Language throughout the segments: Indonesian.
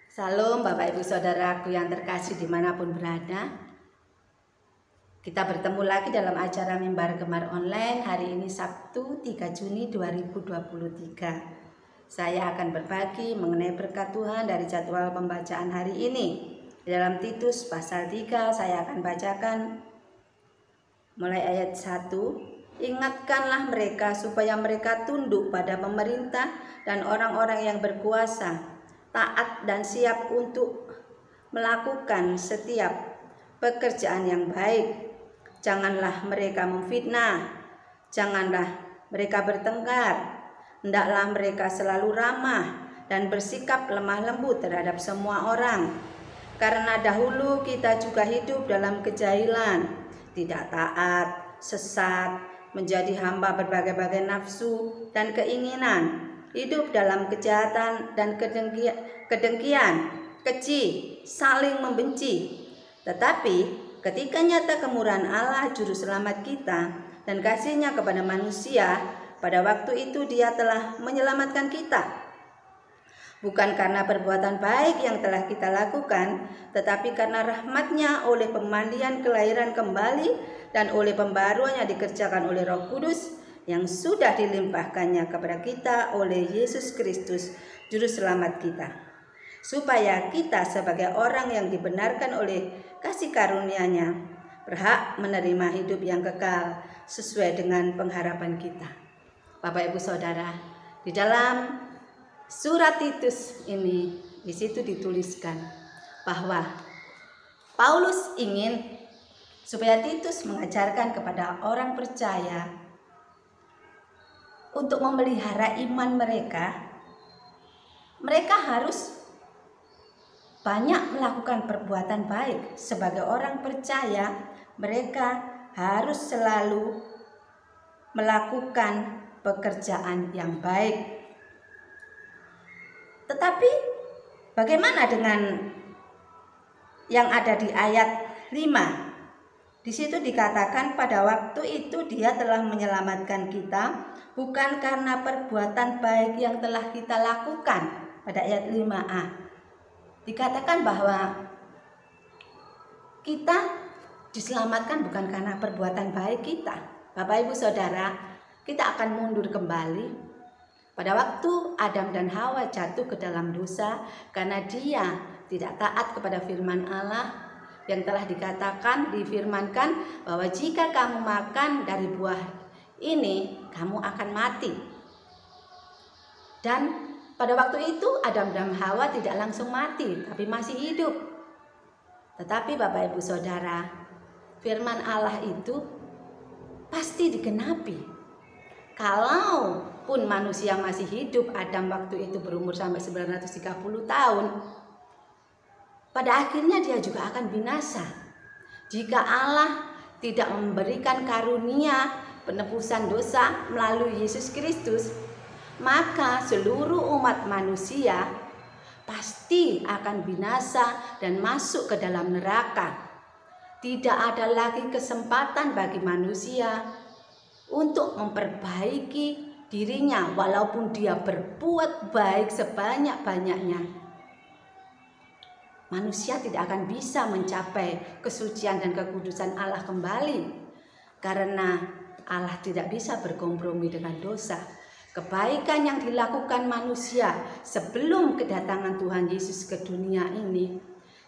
Salam Bapak Ibu Saudaraku yang terkasih dimanapun berada. Kita bertemu lagi dalam acara Mimbar Gemar Online hari ini Sabtu 3 Juni 2023. Saya akan berbagi mengenai berkat Tuhan dari jadwal pembacaan hari ini. Dalam Titus pasal 3 saya akan bacakan mulai ayat 1. Ingatkanlah mereka supaya mereka tunduk pada pemerintah dan orang-orang yang berkuasa, taat dan siap untuk melakukan setiap pekerjaan yang baik. Janganlah mereka memfitnah, janganlah mereka bertengkar, hendaklah mereka selalu ramah dan bersikap lemah lembut terhadap semua orang. Karena dahulu kita juga hidup dalam kejahilan, tidak taat, sesat, menjadi hamba berbagai-bagai nafsu dan keinginan, hidup dalam kejahatan dan kedengkian, keji, saling membenci. Tetapi ketika nyata kemurahan Allah Juru Selamat kita dan kasih-Nya kepada manusia, pada waktu itu Dia telah menyelamatkan kita. Bukan karena perbuatan baik yang telah kita lakukan, tetapi karena rahmat-Nya oleh pemandian kelahiran kembali dan oleh pembaruan yang dikerjakan oleh Roh Kudus yang sudah dilimpahkannya kepada kita oleh Yesus Kristus, Juru Selamat kita. Supaya kita sebagai orang yang dibenarkan oleh kasih karunia-Nya berhak menerima hidup yang kekal sesuai dengan pengharapan kita. Bapak Ibu Saudara, di dalam surat Titus ini, di situ dituliskan bahwa Paulus ingin supaya Titus mengajarkan kepada orang percaya untuk memelihara iman mereka. Mereka harus banyak melakukan perbuatan baik. Sebagai orang percaya, mereka harus selalu melakukan pekerjaan yang baik. Tetapi bagaimana dengan yang ada di ayat 5? Di situ dikatakan pada waktu itu Dia telah menyelamatkan kita bukan karena perbuatan baik yang telah kita lakukan. Pada ayat 5a dikatakan bahwa kita diselamatkan bukan karena perbuatan baik kita. Bapak Ibu Saudara, kita akan mundur kembali pada waktu Adam dan Hawa jatuh ke dalam dosa karena dia tidak taat kepada firman Allah yang telah difirmankan bahwa jika kamu makan dari buah ini, kamu akan mati. Dan pada waktu itu Adam dan Hawa tidak langsung mati, tapi masih hidup. Tetapi Bapak Ibu Saudara, firman Allah itu pasti digenapi. Kalau pun manusia masih hidup, Adam waktu itu berumur sampai 930 tahun, pada akhirnya dia juga akan binasa. Jika Allah tidak memberikan karunia penebusan dosa melalui Yesus Kristus, maka seluruh umat manusia pasti akan binasa dan masuk ke dalam neraka. Tidak ada lagi kesempatan bagi manusia untuk memperbaiki dirinya walaupun dia berbuat baik sebanyak-banyaknya. Manusia tidak akan bisa mencapai kesucian dan kekudusan Allah kembali karena Allah tidak bisa berkompromi dengan dosa. Kebaikan yang dilakukan manusia sebelum kedatangan Tuhan Yesus ke dunia ini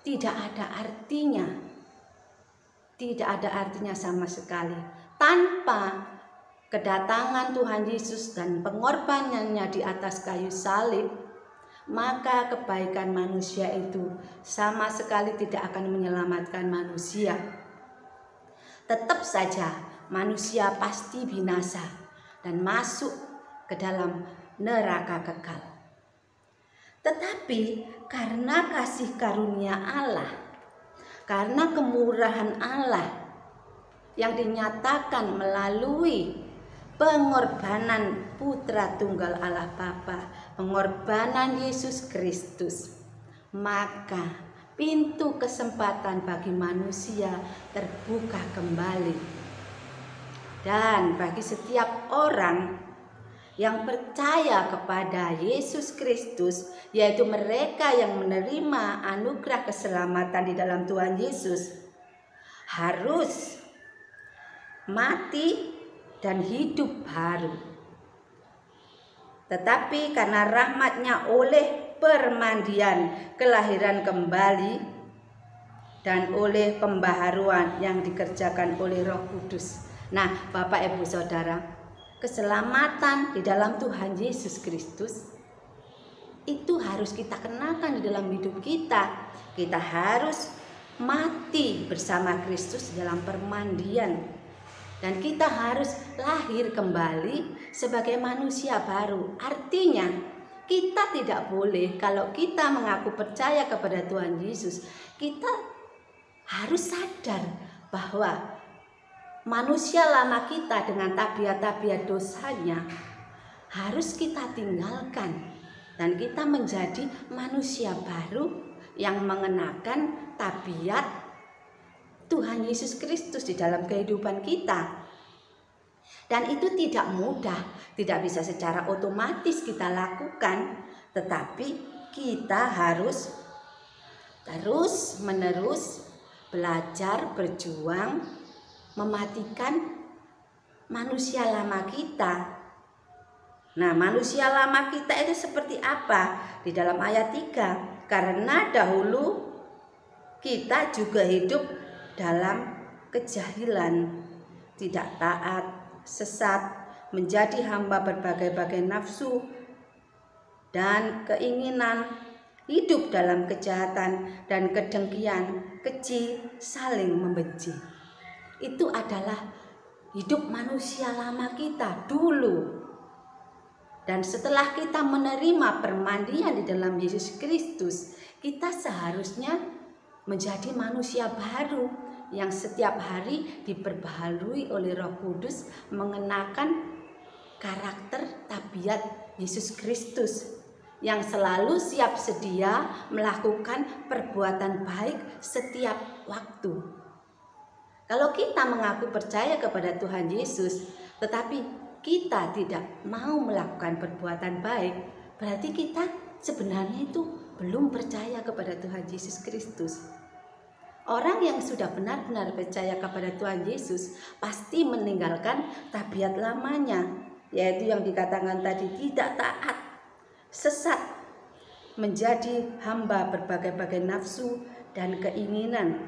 tidak ada artinya. Tidak ada artinya sama sekali. Tanpa kedatangan Tuhan Yesus dan pengorbanannya di atas kayu salib, maka kebaikan manusia itu sama sekali tidak akan menyelamatkan manusia. Tetap saja manusia pasti binasa dan masuk ke dalam neraka kekal. Tetapi karena kasih karunia Allah, karena kemurahan Allah yang dinyatakan melalui pengorbanan Putra Tunggal Allah Bapa, pengorbanan Yesus Kristus, maka pintu kesempatan bagi manusia terbuka kembali. Dan bagi setiap orang yang percaya kepada Yesus Kristus, yaitu mereka yang menerima anugerah keselamatan di dalam Tuhan Yesus, harus mati dan hidup baru. Tetapi karena rahmat-Nya oleh permandian kelahiran kembali dan oleh pembaharuan yang dikerjakan oleh Roh Kudus. Nah, Bapak Ibu Saudara, keselamatan di dalam Tuhan Yesus Kristus itu harus kita kenakan di dalam hidup kita. Kita harus mati bersama Kristus dalam permandian. Dan kita harus lahir kembali sebagai manusia baru. Artinya, kita tidak boleh, kalau kita mengaku percaya kepada Tuhan Yesus, kita harus sadar bahwa manusia lama kita dengan tabiat-tabiat dosanya harus kita tinggalkan. Dan kita menjadi manusia baru yang mengenakan tabiat Tuhan Yesus Kristus di dalam kehidupan kita. Dan itu tidak mudah, tidak bisa secara otomatis kita lakukan, tetapi kita harus terus-menerus belajar, berjuang, mematikan manusia lama kita. Nah, manusia lama kita itu seperti apa? Di dalam ayat 3, karena dahulu kita juga hidup dalam kejahilan, tidak taat, sesat, menjadi hamba berbagai-bagai nafsu dan keinginan, hidup dalam kejahatan dan kedengkian, keji, saling membenci. Itu adalah hidup manusia lama kita dulu. Dan setelah kita menerima permandian di dalam Yesus Kristus, kita seharusnya menjadi manusia baru yang setiap hari diperbaharui oleh Roh Kudus, mengenakan karakter tabiat Yesus Kristus yang selalu siap sedia melakukan perbuatan baik setiap waktu. Kalau kita mengaku percaya kepada Tuhan Yesus, tetapi kita tidak mau melakukan perbuatan baik, berarti kita sebenarnya itu belum percaya kepada Tuhan Yesus Kristus. Orang yang sudah benar-benar percaya kepada Tuhan Yesus pasti meninggalkan tabiat lamanya, yaitu yang dikatakan tadi, tidak taat, sesat, menjadi hamba berbagai-bagai nafsu dan keinginan,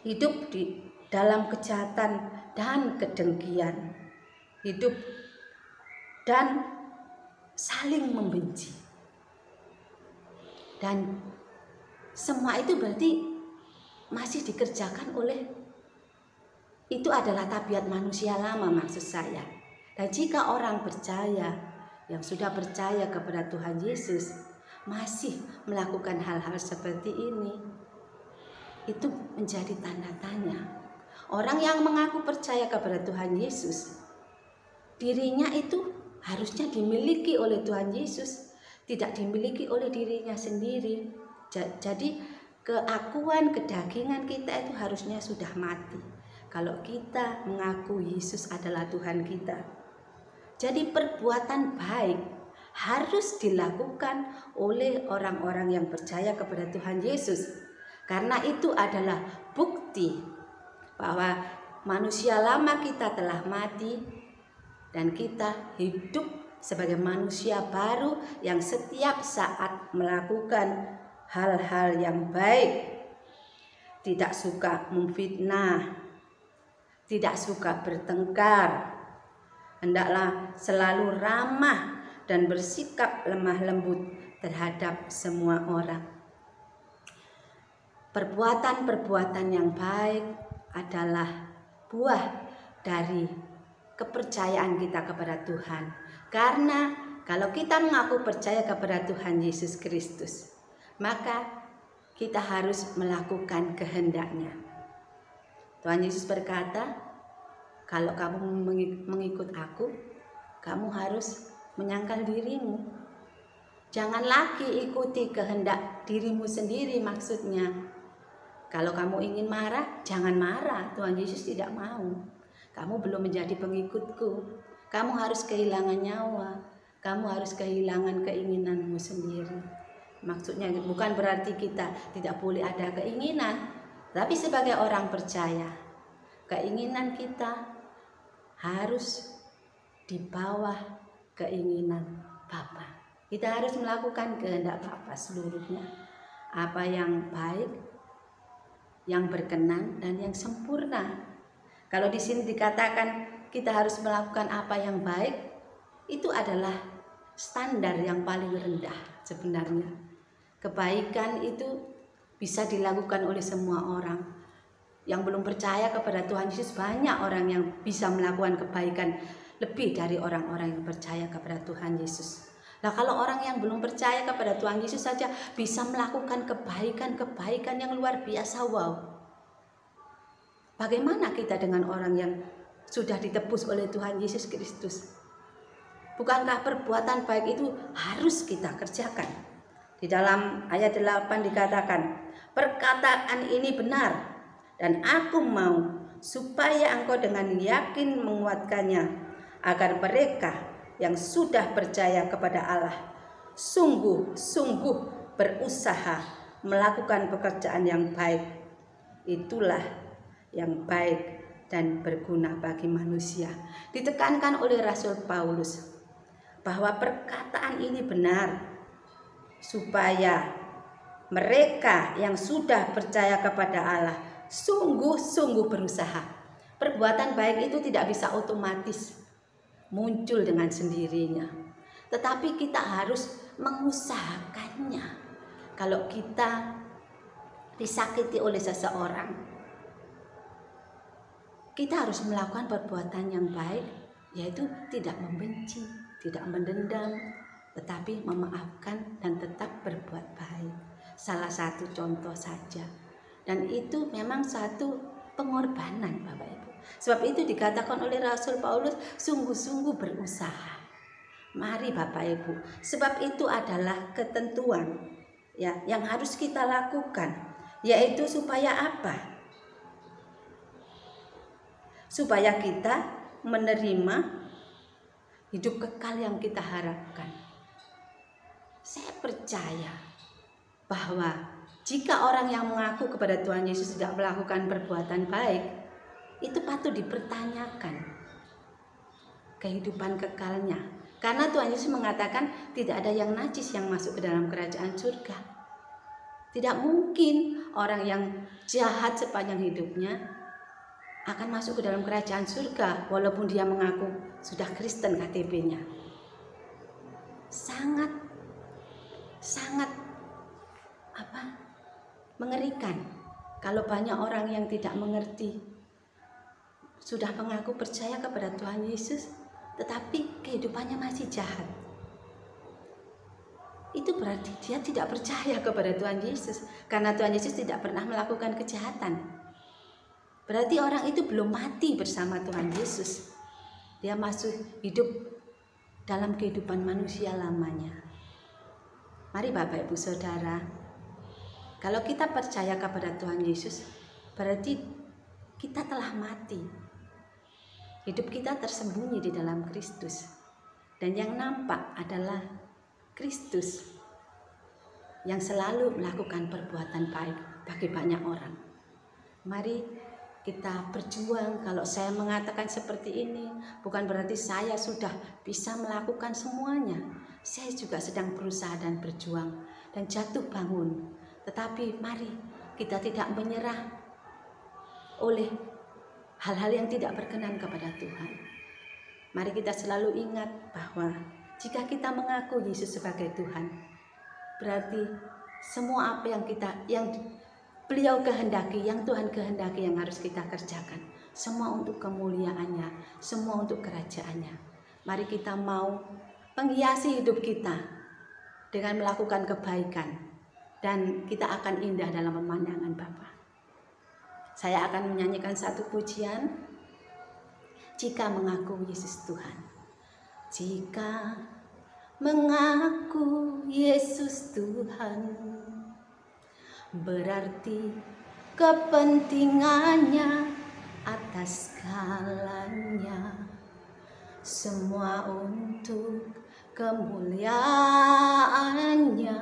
hidup di dalam kejahatan dan kedengkian, hidup dan saling membenci. Dan semua itu berarti masih dikerjakan oleh, itu adalah tabiat manusia lama maksud saya. Dan jika orang percaya, yang sudah percaya kepada Tuhan Yesus, masih melakukan hal-hal seperti ini, itu menjadi tanda tanya. Orang yang mengaku percaya kepada Tuhan Yesus, dirinya itu harusnya dimiliki oleh Tuhan Yesus, tidak dimiliki oleh dirinya sendiri. Jadi keakuan kedagingan kita itu harusnya sudah mati kalau kita mengaku Yesus adalah Tuhan kita. Jadi perbuatan baik harus dilakukan oleh orang-orang yang percaya kepada Tuhan Yesus, karena itu adalah bukti bahwa manusia lama kita telah mati dan kita hidup sebagai manusia baru yang setiap saat melakukan hal-hal yang baik, tidak suka memfitnah, tidak suka bertengkar, hendaklah selalu ramah dan bersikap lemah lembut terhadap semua orang. Perbuatan-perbuatan yang baik adalah buah dari kepercayaan kita kepada Tuhan. Karena kalau kita mengaku percaya kepada Tuhan Yesus Kristus, maka kita harus melakukan kehendak-Nya. Tuhan Yesus berkata, kalau kamu mengikut aku, kamu harus menyangkal dirimu. Jangan lagi ikuti kehendak dirimu sendiri, maksudnya. Kalau kamu ingin marah, jangan marah. Tuhan Yesus tidak mau. Kamu belum menjadi pengikutku. Kamu harus kehilangan nyawa, kamu harus kehilangan keinginanmu sendiri. Maksudnya bukan berarti kita tidak boleh ada keinginan, tapi sebagai orang percaya, keinginan kita harus di bawah keinginan Bapa. Kita harus melakukan kehendak Bapa seluruhnya. Apa yang baik, yang berkenan, dan yang sempurna. Kalau di sini dikatakan kita harus melakukan apa yang baik, itu adalah standar yang paling rendah sebenarnya. Kebaikan itu bisa dilakukan oleh semua orang. Yang belum percaya kepada Tuhan Yesus, banyak orang yang bisa melakukan kebaikan lebih dari orang-orang yang percaya kepada Tuhan Yesus. Nah, kalau orang yang belum percaya kepada Tuhan Yesus saja bisa melakukan kebaikan-kebaikan yang luar biasa, wow. Bagaimana kita dengan orang yang sudah ditebus oleh Tuhan Yesus Kristus? Bukankah perbuatan baik itu harus kita kerjakan? Di dalam ayat 8 dikatakan, perkataan ini benar dan aku mau supaya engkau dengan yakin menguatkannya, agar mereka yang sudah percaya kepada Allah sungguh-sungguh berusaha melakukan pekerjaan yang baik. Itulah yang baik dan berguna bagi manusia. Ditekankan oleh Rasul Paulus bahwa perkataan ini benar, supaya mereka yang sudah percaya kepada Allah sungguh-sungguh berusaha. Perbuatan baik itu tidak bisa otomatis muncul dengan sendirinya, tetapi kita harus mengusahakannya. Kalau kita disakiti oleh seseorang, kita harus melakukan perbuatan yang baik, yaitu tidak membenci, tidak mendendam, tetapi memaafkan dan tetap berbuat baik. Salah satu contoh saja. Dan itu memang satu pengorbanan, Bapak Ibu. Sebab itu dikatakan oleh Rasul Paulus, sungguh-sungguh berusaha. Mari Bapak Ibu, sebab itu adalah ketentuan ya yang harus kita lakukan, yaitu supaya apa? Supaya kita menerima hidup kekal yang kita harapkan. Saya percaya bahwa jika orang yang mengaku kepada Tuhan Yesus tidak melakukan perbuatan baik, itu patut dipertanyakan kehidupan kekalnya. Karena Tuhan Yesus mengatakan tidak ada yang najis yang masuk ke dalam kerajaan surga. Tidak mungkin orang yang jahat sepanjang hidupnya akan masuk ke dalam kerajaan surga walaupun dia mengaku sudah Kristen KTP-nya. Sangat mengerikan kalau banyak orang yang tidak mengerti, sudah mengaku percaya kepada Tuhan Yesus tetapi kehidupannya masih jahat. Itu berarti dia tidak percaya kepada Tuhan Yesus, karena Tuhan Yesus tidak pernah melakukan kejahatan. Berarti orang itu belum mati bersama Tuhan Yesus. Dia masih hidup dalam kehidupan manusia lamanya. Mari Bapak Ibu Saudara, kalau kita percaya kepada Tuhan Yesus, berarti kita telah mati. Hidup kita tersembunyi di dalam Kristus. Dan yang nampak adalah Kristus yang selalu melakukan perbuatan baik bagi banyak orang. Mari kita berjuang. Kalau saya mengatakan seperti ini, bukan berarti saya sudah bisa melakukan semuanya. Saya juga sedang berusaha dan berjuang dan jatuh bangun. Tetapi mari kita tidak menyerah oleh hal-hal yang tidak berkenan kepada Tuhan. Mari kita selalu ingat bahwa jika kita mengaku Yesus sebagai Tuhan, berarti semua apa yang Beliau kehendaki, yang Tuhan kehendaki yang harus kita kerjakan. Semua untuk kemuliaannya, semua untuk kerajaannya. Mari kita mau menghiasi hidup kita dengan melakukan kebaikan. Dan kita akan indah dalam pemandangan Bapa. Saya akan menyanyikan satu pujian. Jika mengaku Yesus Tuhan. Jika mengaku Yesus Tuhan, berarti kepentingannya atas segalanya. semua untuk kemuliaan-Nya,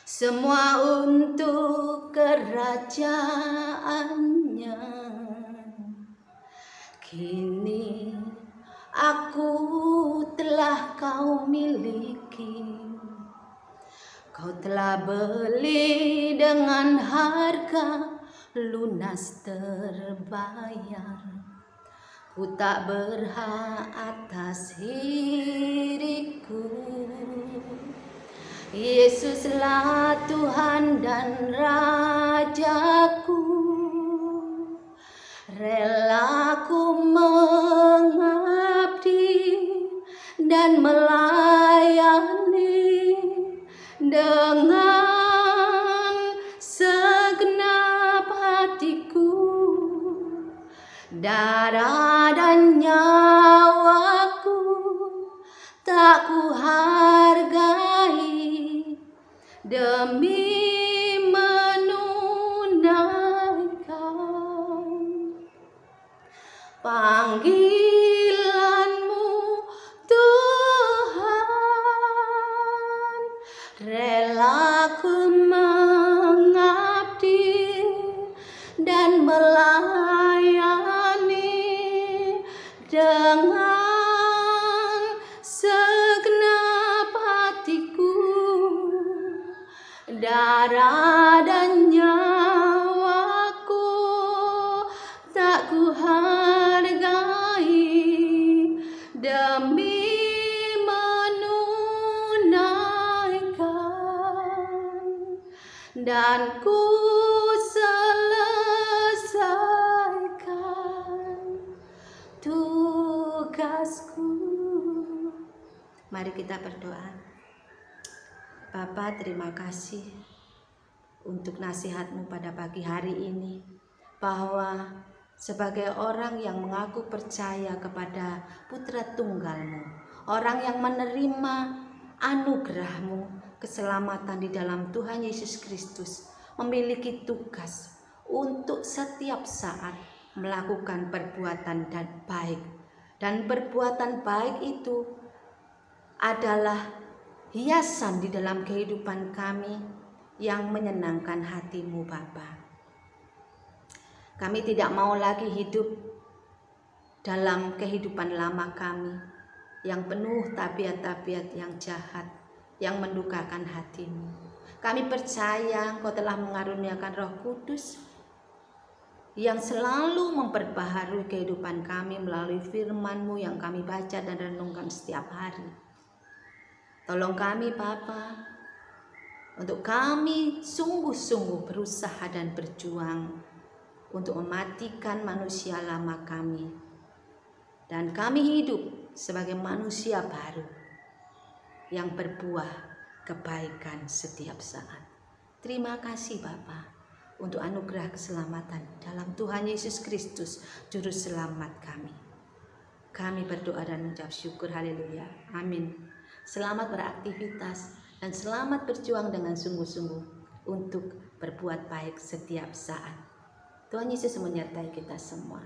semua untuk kerajaan-Nya. Kini aku telah Kau miliki, Kau telah beli dengan harga lunas terbayar. Ku tak berhak atas diriku, Yesuslah Tuhan dan Rajaku. Rela ku mengabdi dan melayani dengan segenap hatiku. Darah dan nyawaku tak ku hargai demi menunaikan panggilan-Mu, Tuhan. Rela ku mengabdi dan melayani dengan segenap hatiku. Darah dan nyawaku tak ku hargai demi menunaikan, dan ku selesaikan tugasku. Mari kita berdoa. Bapa, terima kasih untuk nasihat-Mu pada pagi hari ini, bahwa sebagai orang yang mengaku percaya kepada Putra Tunggal-Mu, orang yang menerima anugerah-Mu, keselamatan di dalam Tuhan Yesus Kristus, memiliki tugas untuk setiap saat melakukan perbuatan dan baik. Dan perbuatan baik itu adalah hiasan di dalam kehidupan kami yang menyenangkan hati-Mu, Bapa. Kami tidak mau lagi hidup dalam kehidupan lama kami yang penuh tabiat-tabiat yang jahat, yang mendukakan hati-Mu. Kami percaya Engkau telah mengaruniakan Roh Kudus yang selalu memperbaharui kehidupan kami melalui firman-Mu yang kami baca dan renungkan setiap hari. Tolong kami, Bapa, untuk kami sungguh-sungguh berusaha dan berjuang untuk mematikan manusia lama kami, dan kami hidup sebagai manusia baru yang berbuah kebaikan setiap saat. Terima kasih, Bapa, untuk anugerah keselamatan dalam Tuhan Yesus Kristus, Juru Selamat kami. Kami berdoa dan mengucap syukur. Haleluya. Amin. Selamat beraktivitas dan selamat berjuang dengan sungguh-sungguh untuk berbuat baik setiap saat. Tuhan Yesus menyertai kita semua.